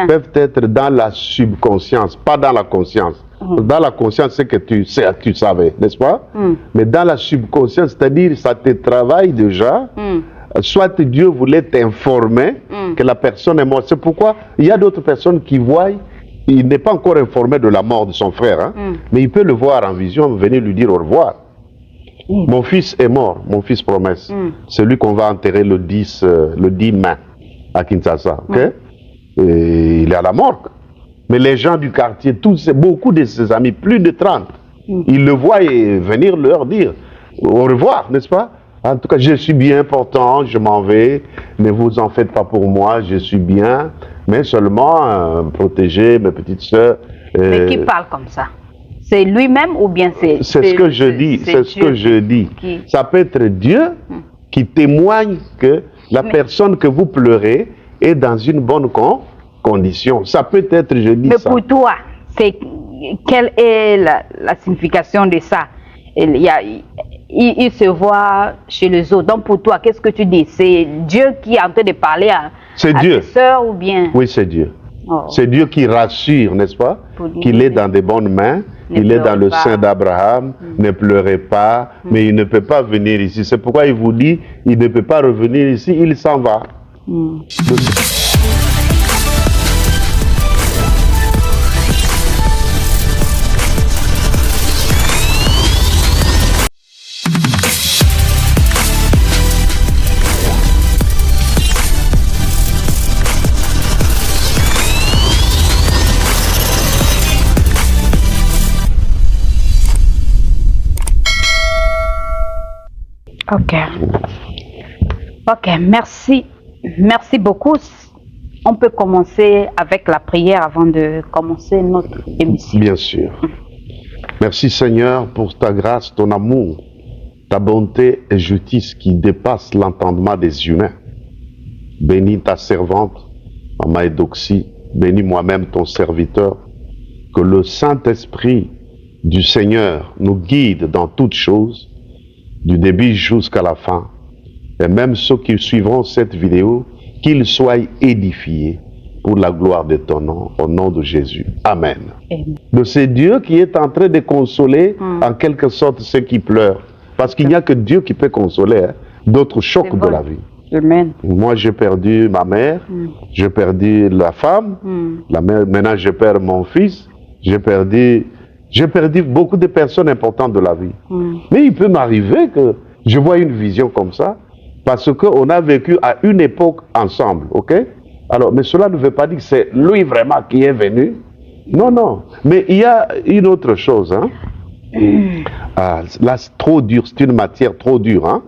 peuvent être dans la subconscience, pas dans la conscience. Dans la conscience, c'est que tu savais, n'est-ce pas? Mais dans la subconscience, c'est-à-dire ça te travaille déjà. Soit Dieu voulait t'informer que la personne est morte. C'est pourquoi il y a d'autres personnes qui voient, il n'est pas encore informé de la mort de son frère, mais il peut le voir en vision, venir lui dire au revoir. Mon fils est mort, mon fils promesse. Celui qu'on va enterrer le 10 mai à Kinshasa. Et il est à la morgue. Mais les gens du quartier, beaucoup de ses amis, plus de 30, ils le voient et venir leur dire au revoir, n'est-ce pas? En tout cas, je suis bien portant, je m'en vais, ne vous en faites pas pour moi, je suis bien, mais seulement protéger mes petites sœurs. Mais qui parle comme ça? C'est lui-même ou bien c'est... C'est ce que je dis, c'est ce que je dis. Ça peut être Dieu qui témoigne que la personne que vous pleurez est dans une bonne condition. Ça peut être, je dis ça. Mais pour toi, quelle est la signification de ça? Il se voit chez les autres. Donc pour toi, qu'est-ce que tu dis? C'est Dieu qui est en train de parler à tes sœurs ou bien? Oui, c'est Dieu. C'est Dieu qui rassure, n'est-ce pas? Qu'il est dans de bonnes mains, il est dans le sein d'Abraham, ne pleurez pas, mais il ne peut pas venir ici. C'est pourquoi il vous dit, il ne peut pas revenir ici, il s'en va. Ok, merci beaucoup. On peut commencer avec la prière avant de commencer notre émission. Bien sûr. Merci Seigneur pour ta grâce, ton amour, ta bonté et justice qui dépasse l'entendement des humains. Bénis ta servante, Maman Eudoxie, bénis moi-même ton serviteur, que le Saint-Esprit du Seigneur nous guide dans toutes choses, du début jusqu'à la fin. Et même ceux qui suivront cette vidéo, qu'ils soient édifiés pour la gloire de ton nom, au nom de Jésus. Amen. Donc c'est Dieu qui est en train de consoler en quelque sorte ceux qui pleurent. Parce qu'il n'y a que Dieu qui peut consoler d'autres chocs de la vie. Amen. Moi j'ai perdu ma mère, j'ai perdu la femme, maintenant je perds mon fils, j'ai perdu beaucoup de personnes importantes de la vie. Mais il peut m'arriver que je vois une vision comme ça, parce qu'on a vécu à une époque ensemble, ok? Alors, mais cela ne veut pas dire que c'est lui vraiment qui est venu. Non, non. Mais il y a une autre chose, hein? Là, c'est trop dur, c'est une matière trop dure, hein?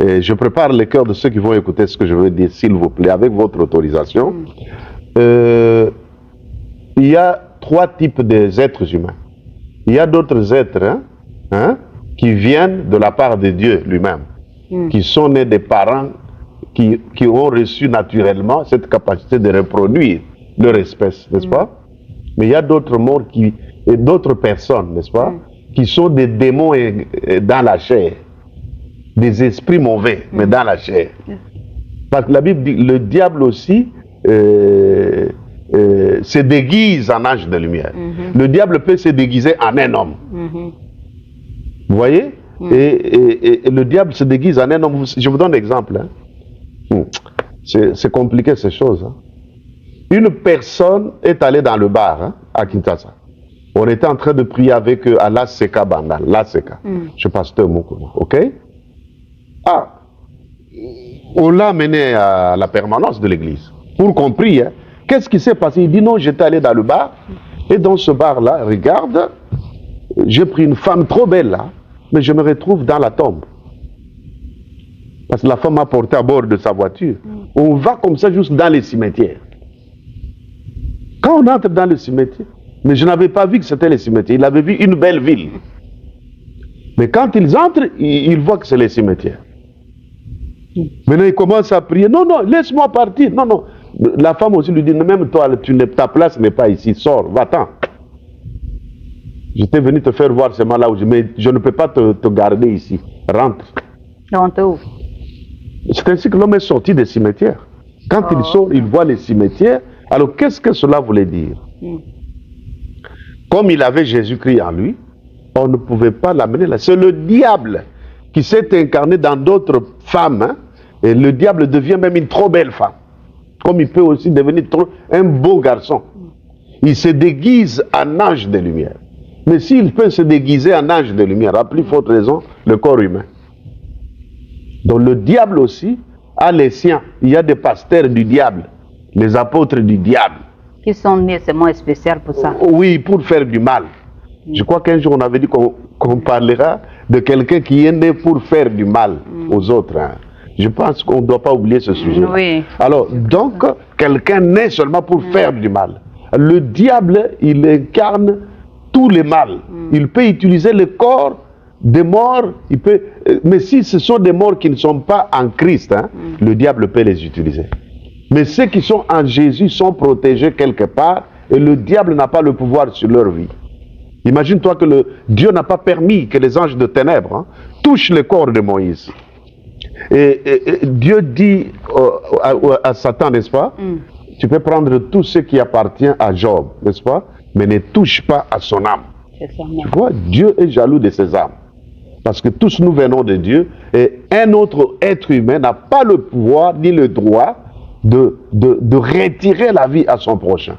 Et je prépare le cœur de ceux qui vont écouter ce que je veux dire, s'il vous plaît, avec votre autorisation. Il y a 3 types d'êtres humains. Il y a d'autres êtres qui viennent de la part de Dieu lui-même, qui sont nés des parents qui ont reçu naturellement cette capacité de reproduire leur espèce, n'est-ce pas? Mais il y a d'autres morts et d'autres personnes, n'est-ce pas, qui sont des démons dans la chair, des esprits mauvais, mais dans la chair. Parce que la Bible dit, le diable aussi se déguise en ange de lumière. Le diable peut se déguiser en un homme. Vous voyez? Et le diable se déguise en un homme. Je vous donne un exemple. C'est compliqué ces choses. Une personne est allée dans le bar à Kinshasa. On était en train de prier avec eux à l'ACK Bandal. L'ACK. Je pasteur Moukouba. Ok? On l'a amené à la permanence de l'église pour qu'on prie. Qu'est-ce qui s'est passé? Il dit non, j'étais allé dans le bar. Et dans ce bar-là, regarde, j'ai pris une femme trop belle là, mais je me retrouve dans la tombe. Parce que la femme m'a porté à bord de sa voiture. On va comme ça juste dans les cimetières. Quand on entre dans le cimetière, mais je n'avais pas vu que c'était les cimetières. Il avait vu une belle ville. Mais quand ils entrent, ils voient que c'est les cimetières. Maintenant, ils commencent à prier. Non, non, laisse-moi partir. Non, non. La femme aussi lui dit, même toi, ta place n'est pas ici. Sors, va-t'en. J'étais venu te faire voir ce mal-là, mais je ne peux pas te garder ici. Rentre. Rentre où? C'est ainsi que l'homme est sorti des cimetières. Quand il sort, il voit les cimetières, Alors, qu'est-ce que cela voulait dire? Comme il avait Jésus-Christ en lui, on ne pouvait pas l'amener là. C'est le diable qui s'est incarné dans d'autres femmes. Hein, et le diable devient même une trop belle femme. Comme il peut aussi devenir un beau garçon. Il se déguise en ange de lumière. Mais s'il peut se déguiser en ange de lumière, à plus forte raison, le corps humain. Donc le diable aussi a les siens. Il y a des pasteurs du diable, les apôtres du diable. Qui sont nés seulement spécial pour ça. Oui, pour faire du mal. Je crois qu'un jour on avait dit qu'on parlera de quelqu'un qui est né pour faire du mal aux autres. Hein. Je pense qu'on ne doit pas oublier ce sujet. Oui. Alors, donc, quelqu'un naît seulement pour faire du mal. Le diable, il incarne tous les mal. Il peut utiliser le corps des morts, mais si ce sont des morts qui ne sont pas en Christ, hein, le diable peut les utiliser. Mais ceux qui sont en Jésus sont protégés quelque part et le diable n'a pas le pouvoir sur leur vie. Imagine-toi que Dieu n'a pas permis que les anges de ténèbres touchent le corps de Moïse. Et Dieu dit à Satan, n'est-ce pas? Tu peux prendre tout ce qui appartient à Job, n'est-ce pas? Mais ne touche pas à son âme. Tu vois, Dieu est jaloux de ses âmes. Parce que tous nous venons de Dieu et un autre être humain n'a pas le pouvoir ni le droit de retirer la vie à son prochain.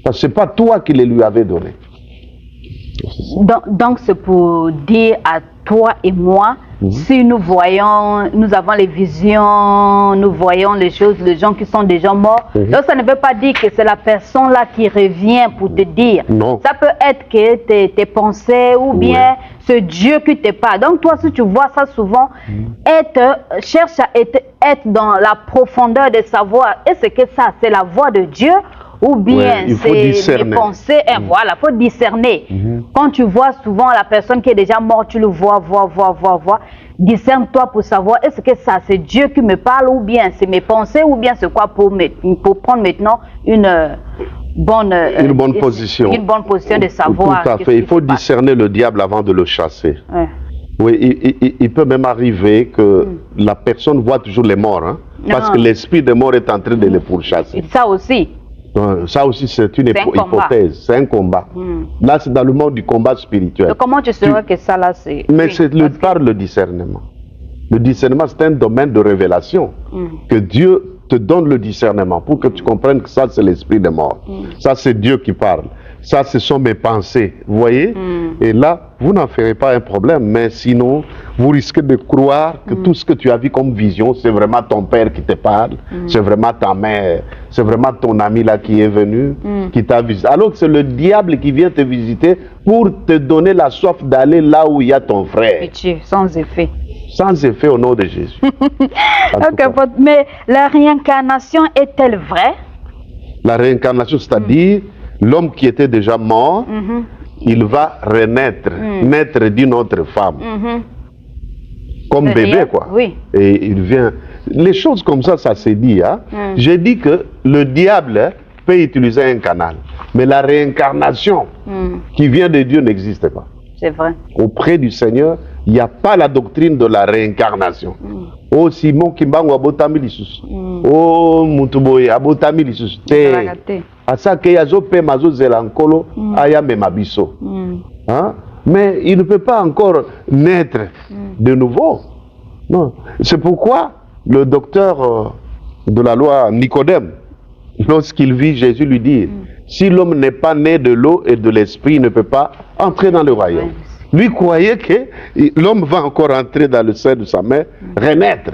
Parce que ce n'est pas toi qui les lui avais donné. Donc c'est pour dire à toi et moi, si nous voyons, nous avons les visions, nous voyons les choses, les gens qui sont déjà morts, donc ça ne veut pas dire que c'est la personne là qui revient pour te dire. Non. Ça peut être que tes pensées ou bien ce Dieu qui te parle. Donc toi, si tu vois ça souvent, cherche à être dans la profondeur de savoir, est-ce que ça c'est la voix de Dieu? Ou bien c'est les pensées, voilà, il faut discerner. Quand tu vois souvent la personne qui est déjà morte, tu le vois. Discerne-toi pour savoir, est-ce que ça c'est Dieu qui me parle ou bien c'est mes pensées ou bien c'est quoi pour prendre maintenant une bonne position. Une bonne position de savoir. Tout à fait, il faut discerner le diable avant de le chasser. Ouais. Oui, il peut même arriver que la personne voit toujours les morts, hein, parce que l'esprit des morts est en train de les pourchasser. Ça aussi. Ça aussi, c'est une hypothèse, c'est un combat. Là, c'est dans le monde du combat spirituel. Donc, comment tu saurais que ça, là, c'est... Mais c'est par le discernement. Le discernement, c'est un domaine de révélation. Que Dieu te donne le discernement pour que tu comprennes que ça, c'est l'esprit des morts. Ça, c'est Dieu qui parle. Ça, ce sont mes pensées. Vous voyez? Et là, vous n'en ferez pas un problème. Mais sinon, vous risquez de croire que tout ce que tu as vu comme vision, c'est vraiment ton père qui te parle. C'est vraiment ta mère. C'est vraiment ton ami là qui est venu, qui t'a visité. Alors que c'est le diable qui vient te visiter pour te donner la soif d'aller là où il y a ton frère. Pitié, sans effet. Sans effet au nom de Jésus. Mais la réincarnation est-elle vraie? La réincarnation, c'est-à-dire l'homme qui était déjà mort, il va renaître, naître d'une autre femme. Comme bébé, quoi. Oui. Et il vient... Les choses comme ça, ça s'est dit. Hein? J'ai dit que le diable peut utiliser un canal. Mais la réincarnation qui vient de Dieu n'existe pas. C'est vrai. Auprès du Seigneur, il n'y a pas la doctrine de la réincarnation. Oh Simon Kimbango abotami lisusu. Oh Mutuboye abotami lisusu. Asake yazo pe mazo zelankolo aya memabiso. Mais il ne peut pas encore naître de nouveau. Non. C'est pourquoi le docteur de la loi Nicodème, lorsqu'il vit Jésus lui dire, si l'homme n'est pas né de l'eau et de l'esprit, il ne peut pas entrer dans le royaume. Lui croyait que l'homme va encore entrer dans le sein de sa mère, renaître.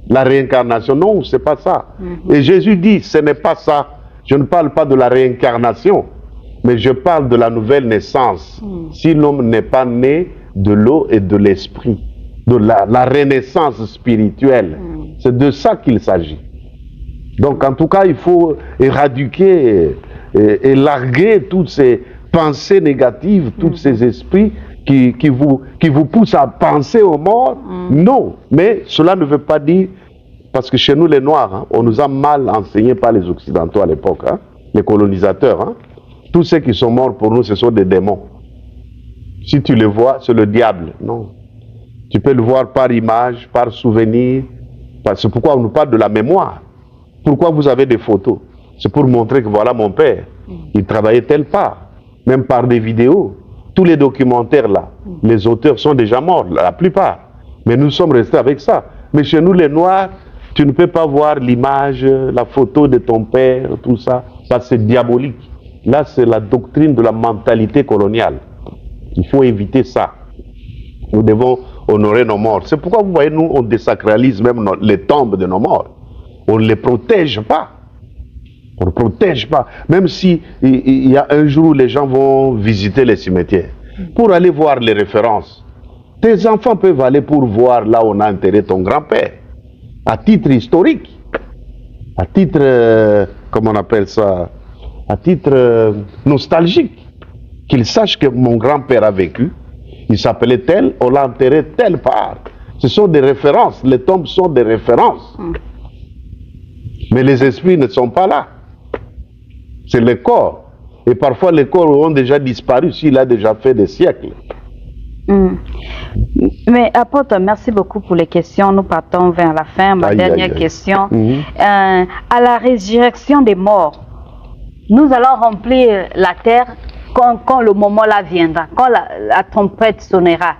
La réincarnation, non, c'est pas ça. Et Jésus dit, ce n'est pas ça. Je ne parle pas de la réincarnation, mais je parle de la nouvelle naissance. Si l'homme n'est pas né de l'eau et de l'esprit, de la renaissance spirituelle, c'est de ça qu'il s'agit. Donc en tout cas, il faut éradiquer et larguer toutes ces pensées négatives, tous ces esprits qui vous poussent à penser aux morts. Non, mais cela ne veut pas dire, parce que chez nous les Noirs, hein, on nous a mal enseigné par les Occidentaux à l'époque, hein, les colonisateurs. Hein. Tous ceux qui sont morts pour nous, ce sont des démons. Si tu les vois, c'est le diable. Non. Tu peux le voir par image, par souvenir. C'est pourquoi on nous parle de la mémoire. Pourquoi vous avez des photos? C'est pour montrer que voilà mon père, il travaillait tel part, même par des vidéos. Tous les documentaires là, les auteurs sont déjà morts, la plupart. Mais nous sommes restés avec ça. Mais chez nous les Noirs, tu ne peux pas voir l'image, la photo de ton père, tout ça. Ça c'est diabolique. Là c'est la doctrine de la mentalité coloniale. Il faut éviter ça. Nous devons honorer nos morts. C'est pourquoi vous voyez, nous on désacralise même les tombes de nos morts. On ne les protège pas. On ne protège pas. Même si il y a un jour où les gens vont visiter les cimetières pour aller voir les références. Tes enfants peuvent aller pour voir là où on a enterré ton grand-père. À titre historique. À titre, comment on appelle ça? À titre nostalgique. Qu'ils sachent que mon grand-père a vécu. Il s'appelait tel, on l'a enterré telle part. Ce sont des références. Les tombes sont des références. Mais les esprits ne sont pas là. C'est les corps. Et parfois les corps ont déjà disparu s'il a déjà fait des siècles. Mais apôtre, merci beaucoup pour les questions. Nous partons vers la fin. Ma dernière question. À la résurrection des morts, nous allons remplir la terre quand le moment là viendra, quand la trompette sonnera.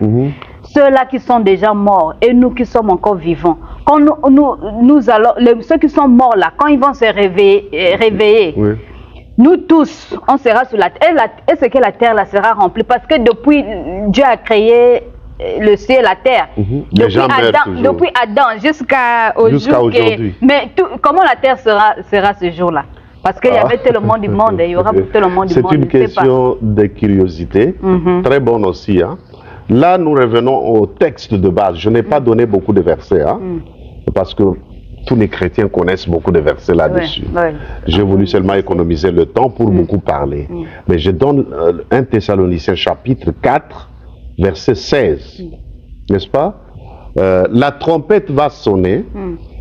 Ceux-là qui sont déjà morts et nous qui sommes encore vivants, quand nous allons, ceux qui sont morts là, quand ils vont se réveiller, nous tous, on sera sur la terre. Et ce que la terre là sera remplie, parce que depuis Dieu a créé le ciel et la terre, depuis Adam jusqu'à aujourd'hui. Mais comment la terre sera ce jour-là? Parce qu'il y avait tellement du monde, et il y aura tellement du monde. C'est une question de curiosité, très bonne aussi. Hein. Là, nous revenons au texte de base. Je n'ai pas donné beaucoup de versets, hein, parce que tous les chrétiens connaissent beaucoup de versets là-dessus. J'ai voulu seulement économiser le temps pour beaucoup parler. Mais je donne 1 Thessaloniciens chapitre 4, verset 16. N'est-ce pas? La trompette va sonner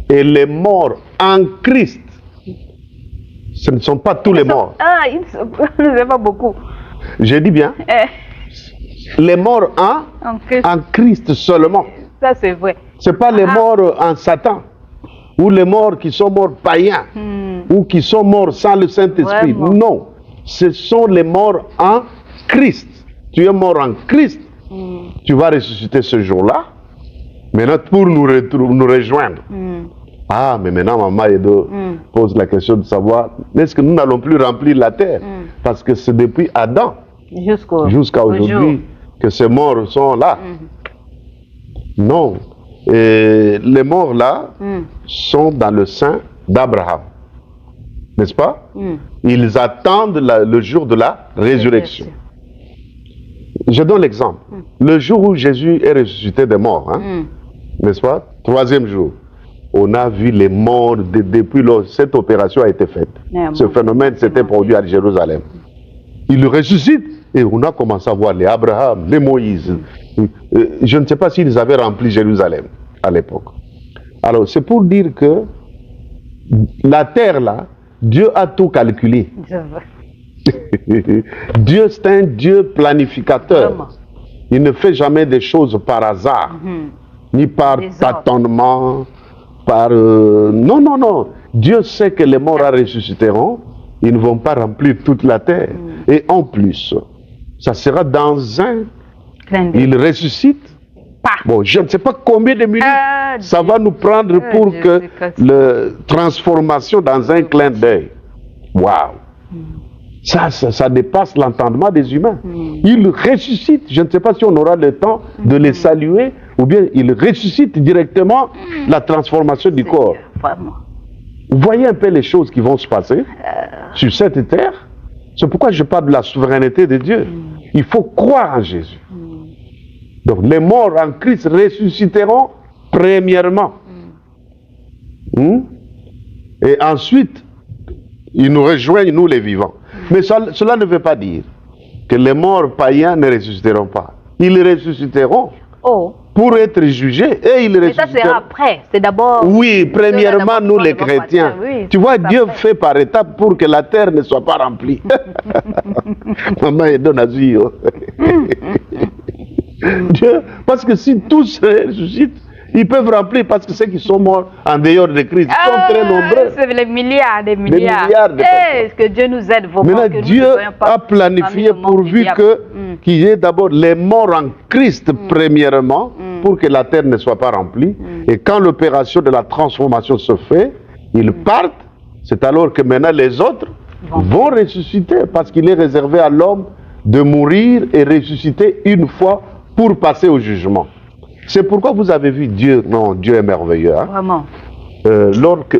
et les morts en Christ. Ce ne sont pas tous les morts. Ce n'est pas beaucoup. J'ai dit bien. Les morts en Christ seulement. Ça, c'est vrai. Ce n'est pas les morts en Satan. Ou les morts qui sont morts païens. Ou qui sont morts sans le Saint-Esprit. Non. Ce sont les morts en Christ. Tu es mort en Christ. Tu vas ressusciter ce jour-là. Maintenant, pour nous rejoindre. Ah, mais maintenant, Maman Edo pose la question de savoir, est-ce que nous n'allons plus remplir la terre? Parce que c'est depuis Adam jusqu'à aujourd'hui que ces morts sont là. Non. Et les morts là sont dans le sein d'Abraham. N'est-ce pas? Ils attendent le jour de la résurrection. Je donne l'exemple. Le jour où Jésus est ressuscité des morts, hein, n'est-ce pas? 3e jour. On a vu les morts depuis lors cette opération a été faite. Ce phénomène s'était produit à Jérusalem. Il ressuscite et on a commencé à voir les Abraham, les Moïse. Je ne sais pas s'ils avaient rempli Jérusalem à l'époque. Alors c'est pour dire que la terre là, Dieu a tout calculé. Dieu c'est un Dieu planificateur. Il ne fait jamais des choses par hasard, ni par tâtonnement. Non, non, non. Dieu sait que les morts ressusciteront. Ils ne vont pas remplir toute la terre. Et en plus, ça sera dans un... Il ressuscite. Bon, je ne sais pas combien de minutes ça va nous prendre pour que la transformation dans un clin d'œil. Waouh! Ça dépasse l'entendement des humains. Il ressuscite. Je ne sais pas si on aura le temps de les saluer ou bien il ressuscite directement la transformation du corps. Vous voyez un peu les choses qui vont se passer sur cette terre. C'est pourquoi je parle de la souveraineté de Dieu. Il faut croire en Jésus. Donc les morts en Christ ressusciteront premièrement. Et ensuite, ils nous rejoignent, nous les vivants. Mais cela ne veut pas dire que les morts païens ne ressusciteront pas. Ils ressusciteront pour être jugés et ils ressusciteront. Mais ça sera après, c'est d'abord... Oui, premièrement nous les chrétiens. Tu vois, Dieu fait par étapes pour que la terre ne soit pas remplie. Maman est dans Dieu, parce que si tous ressuscitent, Ils peuvent remplir parce que ceux qui sont morts en dehors de Christ sont très nombreux. C'est les milliards, des milliards. Des milliards de personnes. Que Dieu nous aide vraiment. Maintenant, Dieu a planifié pourvu qu'il y ait d'abord les morts en Christ premièrement, pour que la terre ne soit pas remplie. Et quand l'opération de la transformation se fait, ils partent. C'est alors que maintenant les autres vont ressusciter, parce qu'il est réservé à l'homme de mourir et ressusciter une fois pour passer au jugement. C'est pourquoi vous avez vu Dieu, non, Dieu est merveilleux. Hein? Vraiment.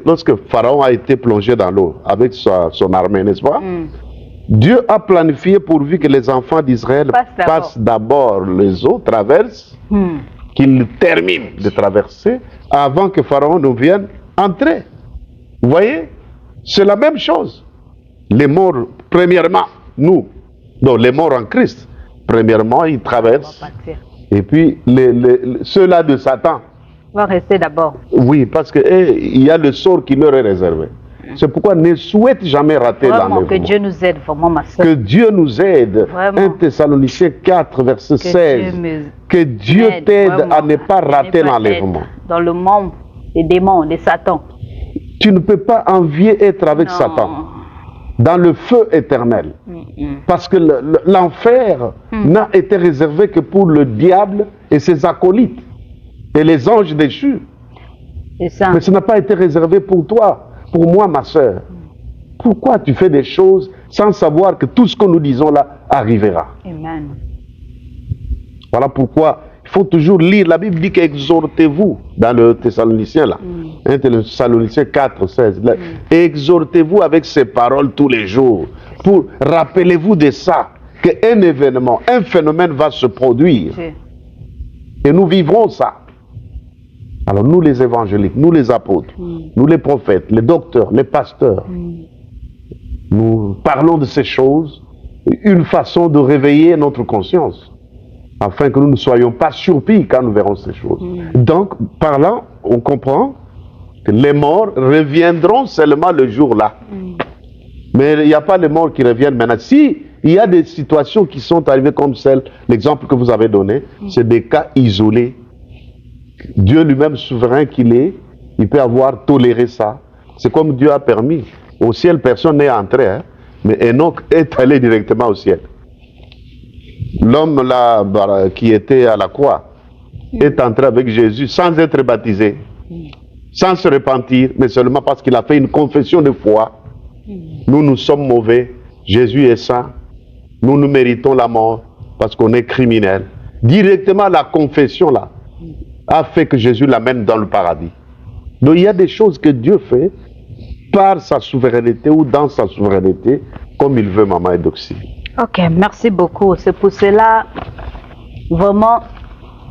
Lorsque Pharaon a été plongé dans l'eau avec son armée, n'est-ce pas? Dieu a planifié pourvu que les enfants d'Israël passent d'abord les eaux, traversent, qu'ils terminent de traverser avant que Pharaon ne vienne entrer. Vous voyez? C'est la même chose. Les morts, premièrement, nous, donc les morts en Christ, premièrement, ils traversent. Et puis, ceux-là de Satan vont rester d'abord. Oui, parce qu'il y a le sort qui leur est réservé. C'est pourquoi ne souhaite jamais rater l'enlèvement. Que Dieu nous aide, vraiment, ma soeur. Que Dieu nous aide. Vraiment. 1 Thessaloniciens 4, verset 16. Que Dieu t'aide à ne pas rater l'enlèvement. Dans le monde des démons, de Satan. Tu ne peux pas envier être avec Satan dans le feu éternel. Parce que l'enfer n'a été réservé que pour le diable et ses acolytes et les anges déchus. Mais ça n'a pas été réservé pour toi, pour moi, ma soeur. Pourquoi tu fais des choses sans savoir que tout ce que nous disons là arrivera? Amen. Voilà pourquoi il faut toujours lire. La Bible dit qu'exhortez-vous dans le Thessaloniciens là. 1 Thessaloniciens 4, 16. Exhortez-vous avec ces paroles tous les jours. Pour rappelez-vous de ça, qu'un événement, un phénomène va se produire. Et nous vivrons ça. Alors nous les évangéliques, nous les apôtres, nous les prophètes, les docteurs, les pasteurs, nous parlons de ces choses, une façon de réveiller notre conscience, afin que nous ne soyons pas surpris quand nous verrons ces choses. Donc, parlant, on comprend que les morts reviendront seulement le jour-là. Mais il n'y a pas les morts qui reviennent maintenant. Si il y a des situations qui sont arrivées comme celle, l'exemple que vous avez donné, c'est des cas isolés. Dieu lui-même, souverain qu'il est, il peut avoir toléré ça. C'est comme Dieu a permis. Au ciel, personne n'est entré, hein, mais Enoch est allé directement au ciel. L'homme là qui était à la croix est entré avec Jésus sans être baptisé, sans se repentir, mais seulement parce qu'il a fait une confession de foi. Nous, nous sommes mauvais, Jésus est saint, nous méritons la mort parce qu'on est criminel. Directement, la confession là a fait que Jésus l'amène dans le paradis. Donc il y a des choses que Dieu fait par sa souveraineté ou dans sa souveraineté, comme il veut, Maman Eudoxie. Ok, merci beaucoup. C'est pour cela, vraiment,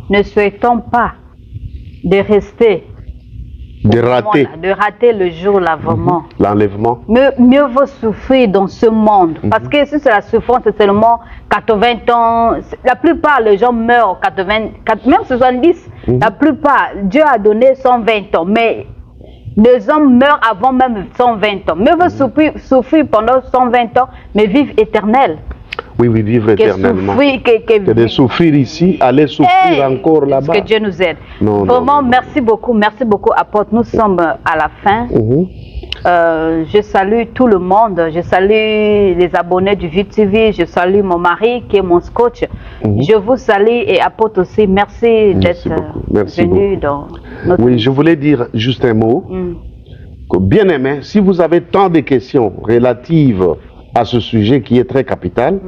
ne souhaitons pas de rester, de rater le jour là, vraiment. L'enlèvement. Mieux vaut souffrir dans ce monde. Parce que si c'est la souffrance, c'est seulement 80 ans. La plupart, les gens meurent 80, même 70. La plupart, Dieu a donné 120 ans. Mais les hommes meurent avant même 120 ans. Mieux vaut souffrir pendant 120 ans, mais vivre éternel. Oui, vivre éternellement. Que de souffrir ici, aller souffrir encore là-bas. Que Dieu nous aide. Vraiment, merci beaucoup, apôtre. Nous sommes à la fin. Je salue tout le monde. Je salue les abonnés du VTV. Je salue mon mari qui est mon coach. Je vous salue et apôtre aussi. Merci d'être venu dans notre... Oui, je voulais dire juste un mot. Bien aimé, si vous avez tant de questions relatives à ce sujet qui est très capital,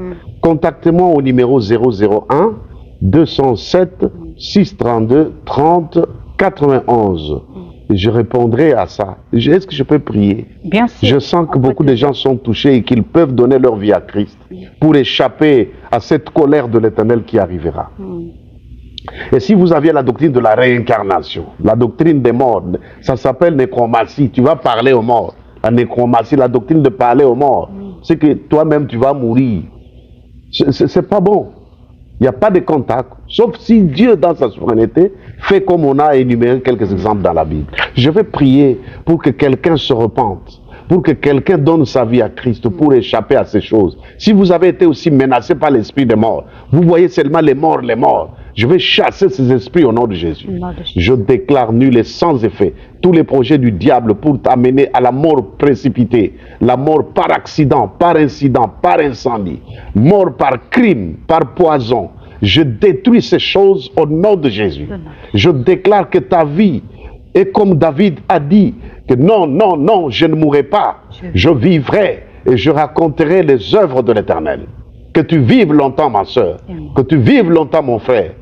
contactez-moi au numéro 001 207 632 30 91. Et je répondrai à ça. Est-ce que je peux prier? Bien sûr. Je sens que beaucoup de gens sont touchés et qu'ils peuvent donner leur vie à Christ pour échapper à cette colère de l'Éternel qui arrivera. Et si vous aviez la doctrine de la réincarnation, la doctrine des morts, ça s'appelle nécromancie, tu vas parler aux morts. La nécromancie, la doctrine de parler aux morts, c'est que toi-même tu vas mourir. C'est pas bon. Il n'y a pas de contact, sauf si Dieu, dans sa souveraineté, fait comme on a énuméré quelques exemples dans la Bible. Je vais prier pour que quelqu'un se repente, pour que quelqu'un donne sa vie à Christ, pour échapper à ces choses. Si vous avez été aussi menacé par l'esprit de mort, vous voyez seulement les morts, Je vais chasser ces esprits au nom de Jésus. Je déclare nul et sans effet tous les projets du diable pour t'amener à la mort précipitée, la mort par accident, par incident, par incendie, mort par crime, par poison. Je détruis ces choses au nom de Jésus. Je déclare que ta vie est comme David a dit, que non, non, non, je ne mourrai pas. Je vivrai et je raconterai les œuvres de l'Éternel. Que tu vives longtemps, ma soeur. Que tu vives longtemps, mon frère.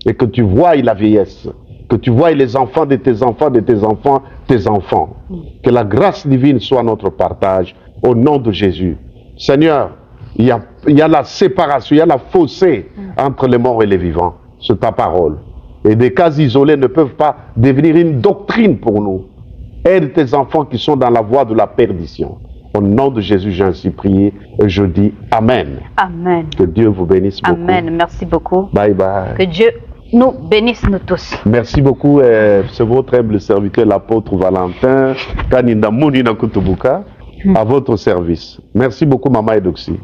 Et que tu voies la vieillesse. Que tu voies les enfants de tes enfants, de tes enfants, tes enfants. Que la grâce divine soit notre partage au nom de Jésus. Seigneur, il y a la séparation, il y a la fossé entre les morts et les vivants. C'est ta parole. Et des cas isolés ne peuvent pas devenir une doctrine pour nous. Aide tes enfants qui sont dans la voie de la perdition. Au nom de Jésus, j'ai ainsi prié et je dis Amen. Amen. Que Dieu vous bénisse beaucoup. Amen. Merci beaucoup. Bye bye. Que Dieu nous bénisse, nous tous. Merci beaucoup. C'est votre humble serviteur, l'apôtre Valentin Kaninda Mounina Kutubuka, à votre service. Merci beaucoup, Maman Edoxy.